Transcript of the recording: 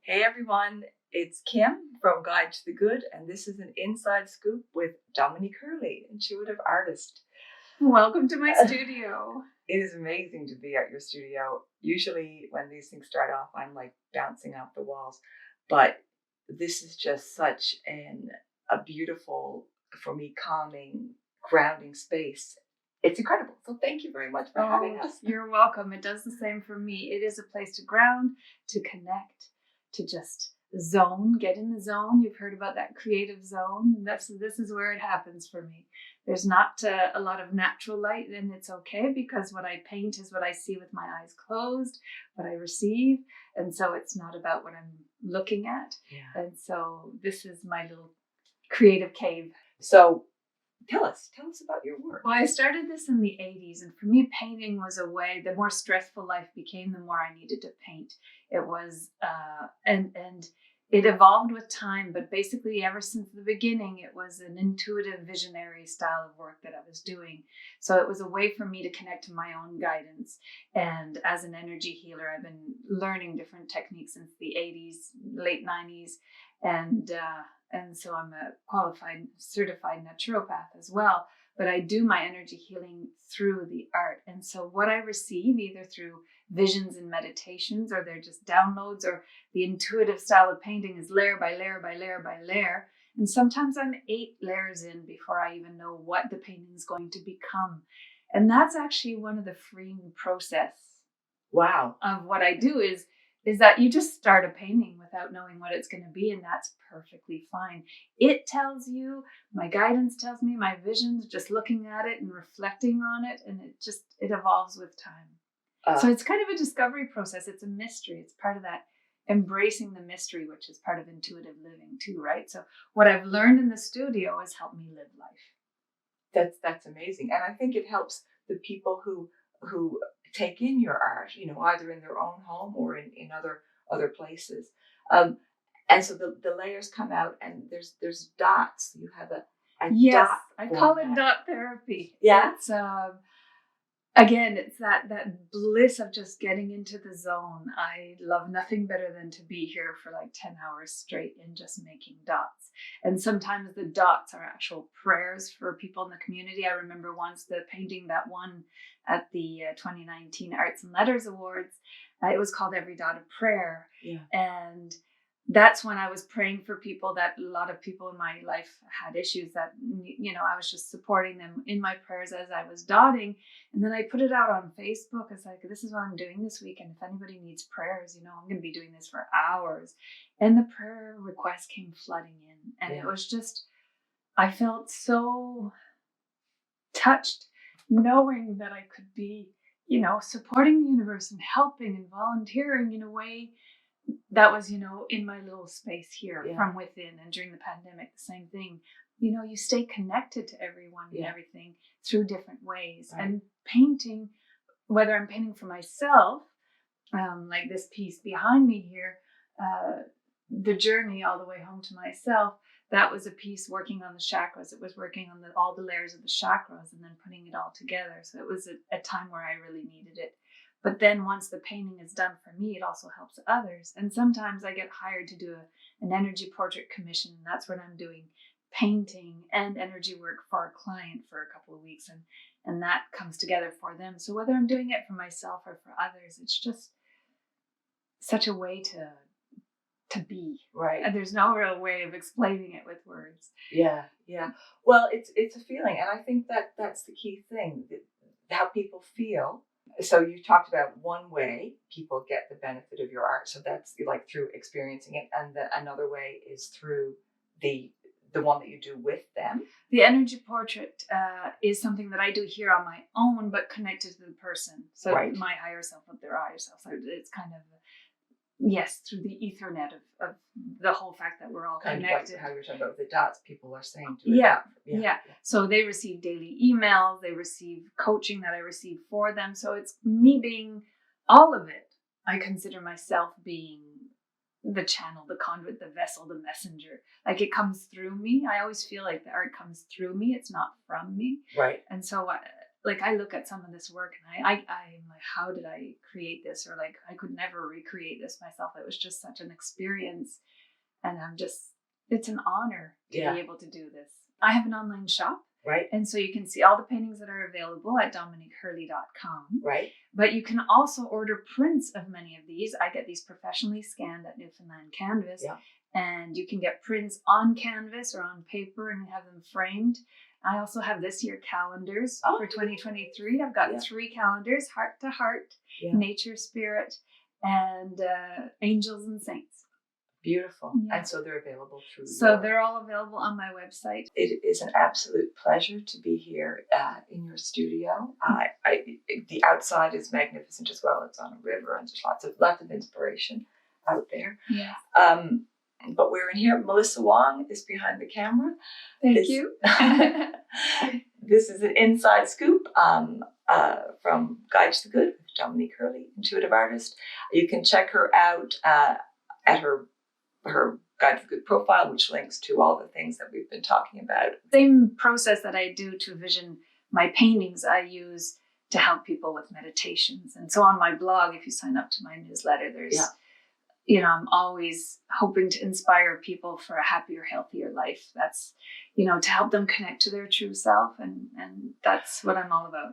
Hey everyone, it's Kim from Guide to the Good, and this is an inside scoop with Dominique Hurley, intuitive artist. Welcome to my studio. It is amazing to be at your studio. Usually when these things start off, I'm like bouncing off the walls, but this is just such a beautiful, for me, calming, grounding space. It's incredible. So thank you very much for having us. You're welcome. It does the same for me. It is a place to ground, to connect, to just zone, get in the zone. You've heard about that creative zone. And this is where it happens for me. There's not a lot of natural light, and it's okay because what I paint is what I see with my eyes closed, what I receive. And so it's not about what I'm looking at. Yeah. And so this is my little creative cave. So tell us about your work. Well, I started this in the 80s, and for me, painting was a way, the more stressful life became, the more I needed to paint. It was, and it evolved with time, but basically ever since the beginning, it was an intuitive, visionary style of work that I was doing. So it was a way for me to connect to my own guidance. And as an energy healer, I've been learning different techniques since the 80s, late 90s, and so I'm a qualified, certified naturopath as well. But I do my energy healing through the art. And so what I receive, either through visions and meditations, or they're just downloads, or the intuitive style of painting is layer by layer by layer by layer. And sometimes I'm 8 layers in before I even know what the painting is going to become. And that's actually one of the freeing process. Wow. Of what I do is that you just start a painting without knowing what it's going to be, and that's perfectly fine. It tells you, my guidance tells me, my visions, just looking at it and reflecting on it, and it evolves with time. So it's kind of a discovery process. It's a mystery. It's part of that embracing the mystery, which is part of intuitive living too, right? So what I've learned in the studio has helped me live life. That's amazing. And I think it helps the people who take in your art, either in their own home or in other places. And so the layers come out, and there's dots. You have a yes, dot. I call it dot therapy. Yeah. It's again, it's that bliss of just getting into the zone. I love nothing better than to be here for like 10 hours straight and just making dots. And sometimes the dots are actual prayers for people in the community. I remember once the painting that won at the 2019 Arts and Letters Awards. It was called Every Dot a Prayer. Yeah. And that's when I was praying for people, that a lot of people in my life had issues that, I was just supporting them in my prayers as I was dotting. And then I put it out on Facebook. It's like, this is what I'm doing this week. And if anybody needs prayers, I'm going to be doing this for hours. And the prayer requests came flooding in. And It was just, I felt so touched knowing that I could be, supporting the universe and helping and volunteering in a way that was, in my little space here from within. And during the pandemic, the same thing. You stay connected to everyone and everything through different ways. Right. And painting, whether I'm painting for myself, like this piece behind me here, the journey all the way home to myself, that was a piece working on the chakras. It was working on all the layers of the chakras and then putting it all together. So it was a time where I really needed it. But then once the painting is done for me, it also helps others. And sometimes I get hired to do an energy portrait commission. And that's when I'm doing painting and energy work for a client for a couple of weeks. And that comes together for them. So whether I'm doing it for myself or for others, it's just such a way to be. Right. And there's no real way of explaining it with words. Yeah. Well, it's a feeling. And I think that's the key thing, how people feel. So you talked about one way people get the benefit of your art. So that's like through experiencing it. And another way is through the one that you do with them. The energy portrait is something that I do here on my own, but connected to the person. So my higher self with their higher self. So it's kind of, through the Ethernet of the whole fact that we're all kind connected. Of like how you're talking about the dots, people are saying to Yeah. So they receive daily emails, they receive coaching that I receive for them. So it's me being all of it. I consider myself being the channel, the conduit, the vessel, the messenger. Like it comes through me. I always feel like the art comes through me. It's not from me. Right. And so like I look at some of this work and I'm like, how did I create this? Or like, I could never recreate this myself. It was just such an experience. And it's an honor to be able to do this. I have an online shop. Right. And so you can see all the paintings that are available at dominiquehurley.com. Right. But you can also order prints of many of these. I get these professionally scanned at Newfoundland Canvas. Yeah. And you can get prints on canvas or on paper and have them framed. I also have this year calendars for 2023. I've got 3 calendars: Heart to Heart, Nature Spirit, and Angels and Saints. Beautiful. Yeah. And so they're available through. So they're all available on my website. It is an absolute pleasure to be here in your studio. The outside is magnificent as well. It's on a river, and there's lots of inspiration out there. Yeah. But we're in here. Melissa Wong is behind the camera. Thank you. This is an inside scoop from Guide to the Good with Dominique Hurley, intuitive artist. You can check her out at her Guide to the Good profile, which links to all the things that we've been talking about. Same process that I do to vision my paintings, I use to help people with meditations. And so on my blog, if you sign up to my newsletter, there's I'm always hoping to inspire people for a happier, healthier life. That's, to help them connect to their true self. And that's what I'm all about.